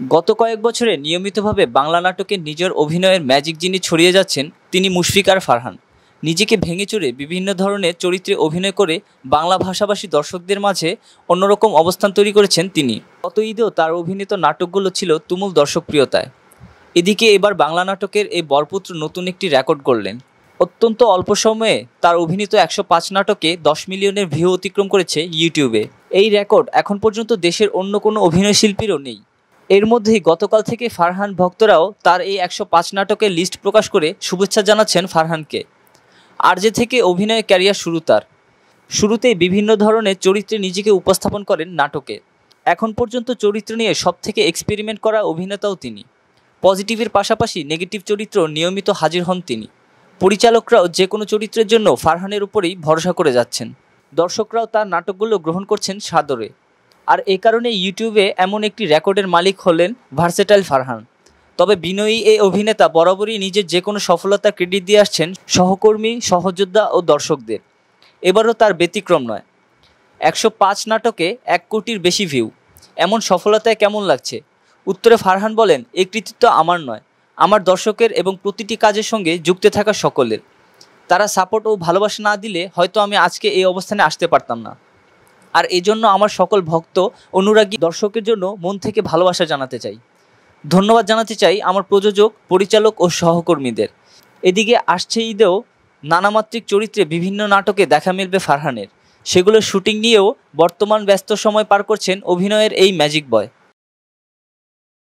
গত কয়েক বছরে নিয়মিতভাবে বাংলা নাটকে নিজের অভিনয়ের ম্যাজিক যিনি ছড়িয়ে যাচ্ছেন তিনি মুশফিক আর ফারহান। নিজেকে ভেঙে চুরে বিভিন্ন ধরনের চরিত্রে অভিনয় করে বাংলা ভাষাভাষী দর্শকদের মাঝে অন্যরকম অবস্থান তৈরি করেছেন তিনি। গত ঈদেও তার অভিনীত নাটকগুলো ছিল তুমুল দর্শকপ্রিয়তায়। এদিকে এবার বাংলা নাটকের এই বরপুত্র নতুন একটি রেকর্ড গড়লেন। অত্যন্ত অল্প সময়ে তার অভিনীত ১০৫ নাটকে ১০ মিলিয়নের ভিউ অতিক্রম করেছে ইউটিউবে। এই রেকর্ড এখন পর্যন্ত দেশের অন্য কোনো অভিনয়শিল্পীরও নেই। এর মধ্যেই গতকাল থেকে ফারহান ভক্তরাও তার এই ১০৫ নাটকের লিস্ট প্রকাশ করে শুভেচ্ছা জানাচ্ছেন ফারহানকে। আরজে থেকে অভিনয় ক্যারিয়ার শুরু তার। শুরুতেই বিভিন্ন ধরনের চরিত্রে নিজেকে উপস্থাপন করেন নাটকে। এখন পর্যন্ত চরিত্র নিয়ে সবথেকে এক্সপেরিমেন্ট করা অভিনেতাও তিনি। পজিটিভের পাশাপাশি নেগেটিভ চরিত্র নিয়মিত হাজির হন তিনি। পরিচালকরাও যে কোনো চরিত্রের জন্য ফারহানের উপরেই ভরসা করে যাচ্ছেন। দর্শকরাও তার নাটকগুলো গ্রহণ করছেন সাদরে। আর এ কারণে ইউটিউবে এমন একটি রেকর্ডের মালিক হলেন ভার্সেটাইল ফারহান। তবে বিনয়ী এই অভিনেতা বরাবরই নিজের যে কোনো সফলতার ক্রেডিট দিয়ে আসছেন সহকর্মী, সহযোদ্ধা ও দর্শকদের। এবারও তার ব্যতিক্রম নয়। ১০৫ নাটকে ১ কোটির বেশি ভিউ, এমন সফলতায় কেমন লাগছে? উত্তরে ফারহান বলেন, এই কৃতিত্ব আমার নয়, আমার দর্শকের এবং প্রতিটি কাজের সঙ্গে যুক্ত থাকা সকলের। তারা সাপোর্ট ও ভালোবাসা না দিলে হয়তো আমি আজকে এই অবস্থানে আসতে পারতাম না। আর এজন্য আমার সকল ভক্ত, অনুরাগী দর্শকের জন্য মন থেকে ভালোবাসা জানাতে চাই। ধন্যবাদ জানাতে চাই আমার প্রযোজক, পরিচালক ও সহকর্মীদের। এদিকে আসছে ঈদেও নানামাত্রিক চরিত্রে বিভিন্ন নাটকে দেখা মিলবে ফারহানের। সেগুলোর শুটিং নিয়েও বর্তমান ব্যস্ত সময় পার করছেন অভিনয়ের এই ম্যাজিক বয়।